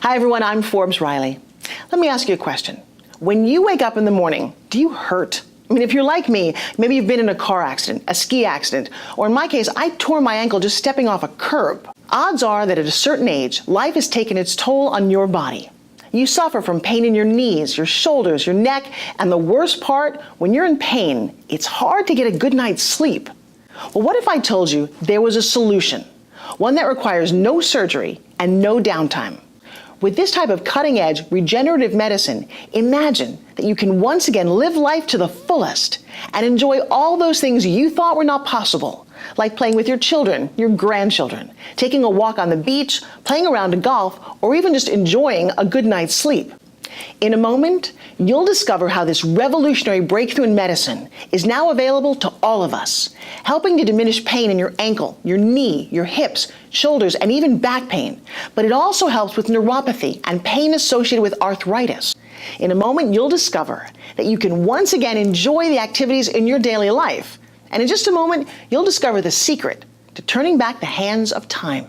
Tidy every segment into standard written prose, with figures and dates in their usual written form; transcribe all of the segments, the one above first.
Hi everyone, I'm Forbes Riley. Let me ask you a question. When you wake up in the morning, do you hurt? I mean, if you're like me, maybe you've been in a car accident, a ski accident, or in my case, I tore my ankle just stepping off a curb. Odds are that at a certain age, life has taken its toll on your body. You suffer from pain in your knees, your shoulders, your neck, and the worst part, when you're in pain, it's hard to get a good night's sleep. Well, what if I told you there was a solution? One that requires no surgery and no downtime. With this type of cutting-edge regenerative medicine, imagine that you can once again live life to the fullest and enjoy all those things you thought were not possible, like playing with your children, your grandchildren, taking a walk on the beach, playing around golf, or even just enjoying a good night's sleep. In a moment, you'll discover how this revolutionary breakthrough in medicine is now available to all of us, helping to diminish pain in your ankle, your knee, your hips, shoulders, and even back pain. But it also helps with neuropathy and pain associated with arthritis. In a moment, you'll discover that you can once again enjoy the activities in your daily life. And in just a moment, you'll discover the secret to turning back the hands of time.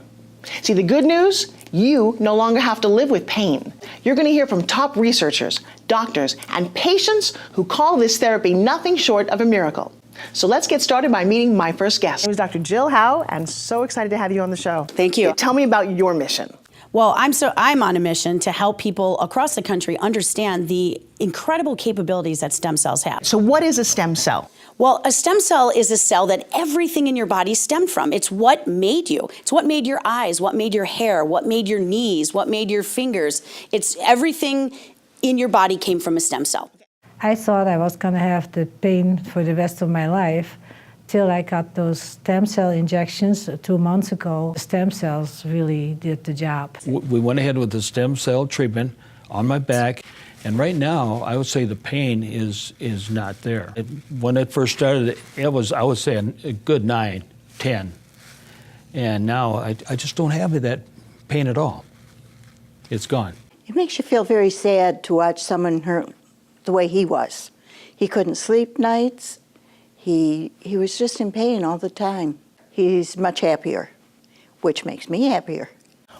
See, the good news? You no longer have to live with pain. You're going to hear from top researchers, doctors, and patients who call this therapy nothing short of a miracle. So let's get started by meeting my first guest. My name is Dr. Jill Howe, and so excited to have you on the show. Thank you. Tell me about your mission. Well, I'm on a mission to help people across the country understand the incredible capabilities that stem cells have. So what is a stem cell? Well, a stem cell is a cell that everything in your body stemmed from. It's what made you. It's what made your eyes, what made your hair, what made your knees, what made your fingers. It's everything in your body came from a stem cell. I thought I was going to have the pain for the rest of my life till I got those stem cell injections 2 months ago. The stem cells really did the job. We went ahead with the stem cell treatment on my back. And right now, I would say the pain is not there. When it first started, it was, I would say, a good 9, 10. And now I just don't have that pain at all. It's gone. It makes you feel very sad to watch someone hurt the way he was. He couldn't sleep nights. He was just in pain all the time. He's much happier, which makes me happier.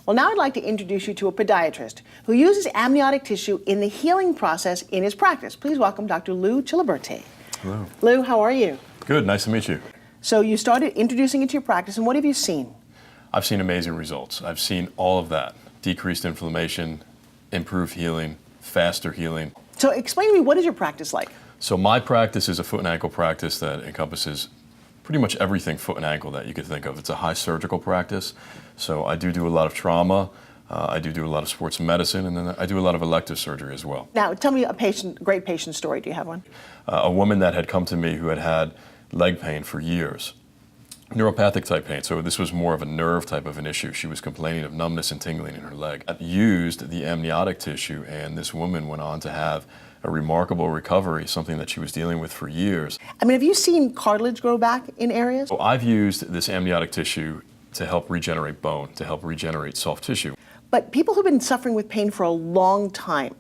Well, now I'd like to introduce you to a podiatrist who uses amniotic tissue in the healing process in his practice. Please welcome Dr. Lou Chiliberti. Hello. Lou, how are you? Good, nice to meet you. So you started introducing it to your practice, and what have you seen? I've seen amazing results. I've seen all of that. Decreased inflammation, improved healing, faster healing. So explain to me, what is your practice like? So my practice is a foot and ankle practice that encompasses pretty much everything foot and ankle that you could think of. It's a high surgical practice. So I do a lot of trauma, I do a lot of sports medicine, and then I do a lot of elective surgery as well. Now, tell me a great patient story. Do you have one? A woman that had come to me who had had leg pain for years, neuropathic type pain. So this was more of a nerve type of an issue. She was complaining of numbness and tingling in her leg. I used the amniotic tissue, and this woman went on to have a remarkable recovery, something that she was dealing with for years. I mean, have you seen cartilage grow back in areas? So I've used this amniotic tissue to help regenerate bone, to help regenerate soft tissue. But people who've been suffering with pain for a long time,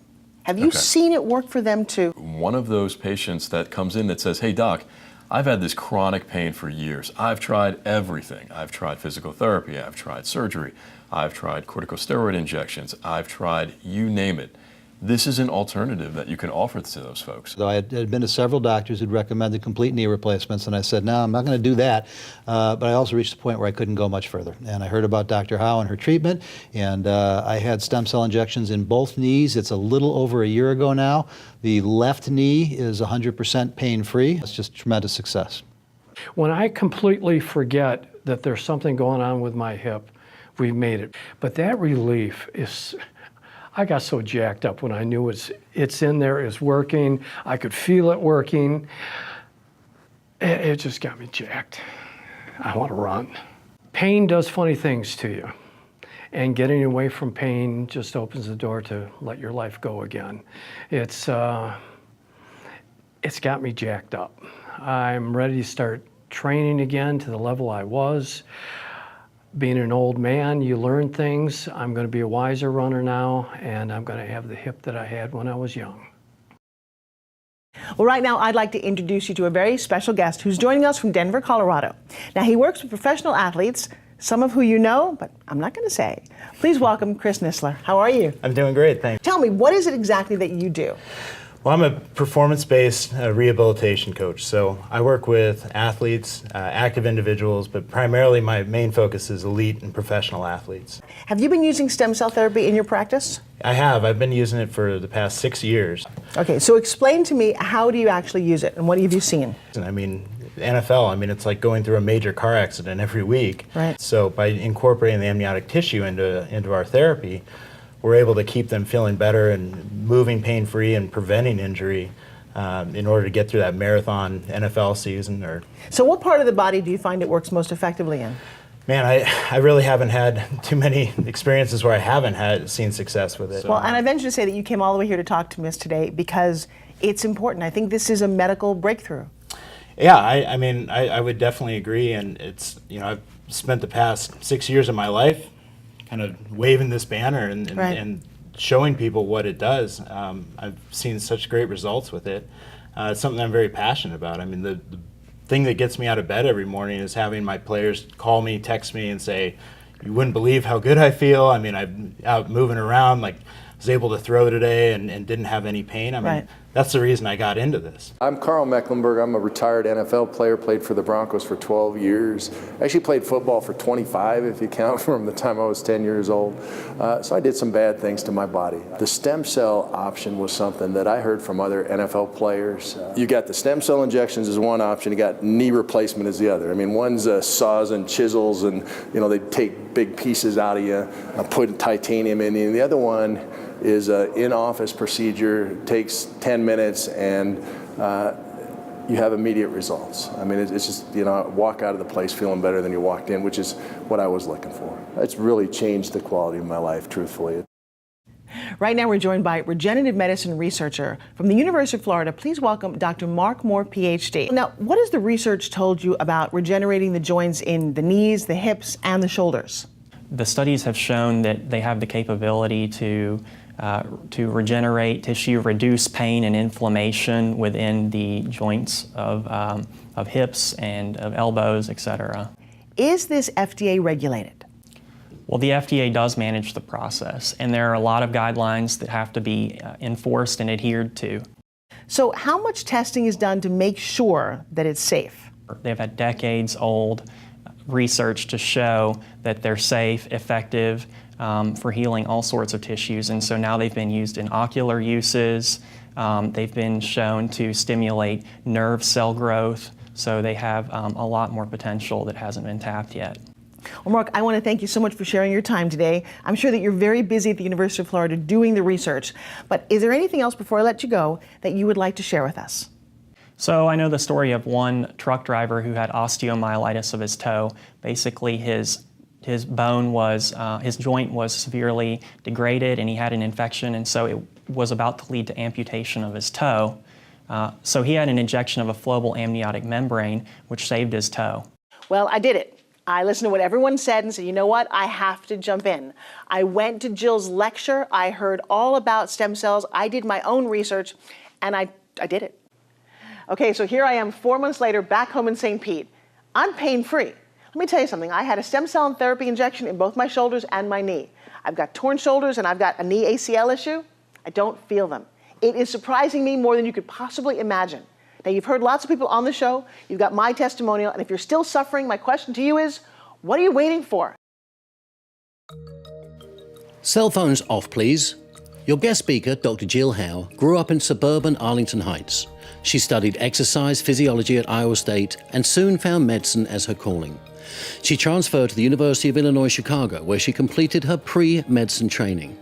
have you seen it work for them too? One of those patients that comes in that says, hey doc, I've had this chronic pain for years. I've tried everything. I've tried physical therapy, I've tried surgery, I've tried corticosteroid injections, I've tried you name it. This is an alternative that you can offer to those folks. So I had been to several doctors who'd recommended complete knee replacements, and I said, no, I'm not going to do that. But I also reached a point where I couldn't go much further. And I heard about Dr. Howe and her treatment, and I had stem cell injections in both knees. It's a little over a year ago now. The left knee is 100% pain-free. It's just tremendous success. When I completely forget that there's something going on with my hip, we've made it. But that relief is... I got so jacked up when I knew it's in there, it's working. I could feel it working. It just got me jacked. I want to run. Pain does funny things to you. And getting away from pain just opens the door to let your life go again. It's got me jacked up. I'm ready to start training again to the level I was. Being an old man, you learn things. I'm going to be a wiser runner now, and I'm going to have the hip that I had when I was young. Well, right now, I'd like to introduce you to a very special guest who's joining us from Denver, Colorado. Now, he works with professional athletes, some of who you know, but I'm not going to say. Please welcome Chris Nisler. How are you? I'm doing great, thanks. Tell me, what is it exactly that you do? Well, I'm a performance-based rehabilitation coach. So I work with athletes, active individuals, but primarily my main focus is elite and professional athletes. Have you been using stem cell therapy in your practice? I have. I've been using it for the past 6 years. Okay, so explain to me, how do you actually use it and what have you seen? And I mean, the NFL, it's like going through a major car accident every week. Right. So by incorporating the amniotic tissue into our therapy, we're able to keep them feeling better and moving pain-free and preventing injury in order to get through that marathon NFL season. So what part of the body do you find it works most effectively in? Man, I really haven't had too many experiences where I haven't seen success with it. Well, and I venture to say that you came all the way here to talk to us today because it's important. I think this is a medical breakthrough. Yeah, I would definitely agree, and it's, I've spent the past 6 years of my life kind of waving this banner and showing people what it does. I've seen such great results with it. It's something I'm very passionate about. The thing that gets me out of bed every morning is having my players call me, text me, and say, "You wouldn't believe how good I feel. I'm out moving around, like I was able to throw today and didn't have any pain." That's the reason I got into this. I'm Carl Mecklenburg. I'm a retired NFL player, played for the Broncos for 12 years. Actually played football for 25 if you count from the time I was 10 years old. So I did some bad things to my body. The stem cell option was something that I heard from other NFL players. You got the stem cell injections as one option, you got knee replacement as the other. One's saws and chisels and they take big pieces out of you, put titanium in you. And the other one is an in-office procedure, takes 10 minutes, and you have immediate results. It's just, walk out of the place feeling better than you walked in, which is what I was looking for. It's really changed the quality of my life, truthfully. Right now we're joined by regenerative medicine researcher from the University of Florida. Please welcome Dr. Mark Moore, PhD. Now, what has the research told you about regenerating the joints in the knees, the hips, and the shoulders? The studies have shown that they have the capability to regenerate tissue, reduce pain and inflammation within the joints of hips and of elbows, etc. Is this FDA regulated? Well, the FDA does manage the process, and there are a lot of guidelines that have to be enforced and adhered to. So how much testing is done to make sure that it's safe? They've had decades-old research to show that they're safe, effective, for healing all sorts of tissues, and so now they've been used in ocular uses. They've been shown to stimulate nerve cell growth, so they have a lot more potential that hasn't been tapped yet. Well, Mark, I want to thank you so much for sharing your time today. I'm sure that you're very busy at the University of Florida doing the research, but is there anything else before I let you go that you would like to share with us? So I know the story of one truck driver who had osteomyelitis of his toe. Basically, his bone was, his joint was severely degraded and he had an infection, and so it was about to lead to amputation of his toe. So he had an injection of a flowable amniotic membrane, which saved his toe. Well, I did it. I listened to what everyone said and said, you know what, I have to jump in. I went to Jill's lecture, I heard all about stem cells, I did my own research, and I did it. Okay, so here I am 4 months later, back home in St. Pete. I'm pain-free. Let me tell you something, I had a stem cell therapy injection in both my shoulders and my knee. I've got torn shoulders and I've got a knee ACL issue. I don't feel them. It is surprising me more than you could possibly imagine. Now, you've heard lots of people on the show, you've got my testimonial, and if you're still suffering, my question to you is, what are you waiting for? Cell phones off, please. Your guest speaker, Dr. Jill Howe, grew up in suburban Arlington Heights. She studied exercise physiology at Iowa State and soon found medicine as her calling. She transferred to the University of Illinois Chicago, where she completed her pre-medicine training.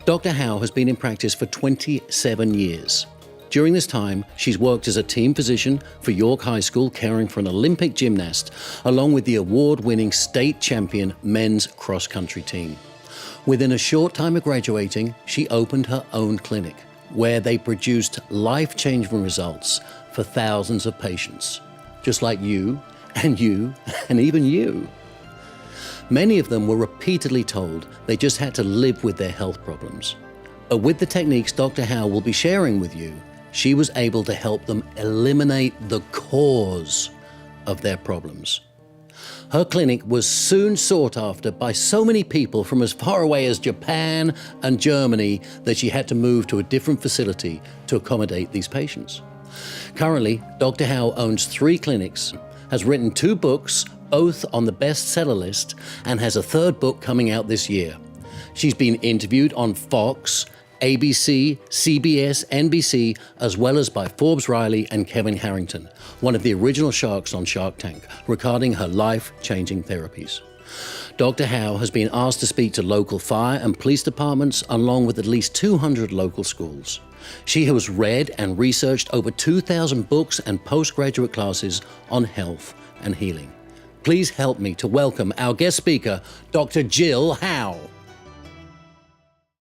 Dr. Howe has been in practice for 27 years. During this time, she's worked as a team physician for York High School, caring for an Olympic gymnast, along with the award-winning state champion men's cross-country team. Within a short time of graduating, she opened her own clinic, where they produced life-changing results for thousands of patients, just like you, and even you. Many of them were repeatedly told they just had to live with their health problems. But with the techniques Dr. Howe will be sharing with you, she was able to help them eliminate the cause of their problems. Her clinic was soon sought after by so many people from as far away as Japan and Germany that she had to move to a different facility to accommodate these patients. Currently, Dr. Howe owns 3 clinics, has written 2 books, both on the bestseller list, and has a 3rd book coming out this year. She's been interviewed on Fox, ABC, CBS, NBC, as well as by Forbes Riley and Kevin Harrington, one of the original sharks on Shark Tank, regarding her life-changing therapies. Dr. Howe has been asked to speak to local fire and police departments, along with at least 200 local schools. She has read and researched over 2,000 books and postgraduate classes on health and healing. Please help me to welcome our guest speaker, Dr. Jill Howe.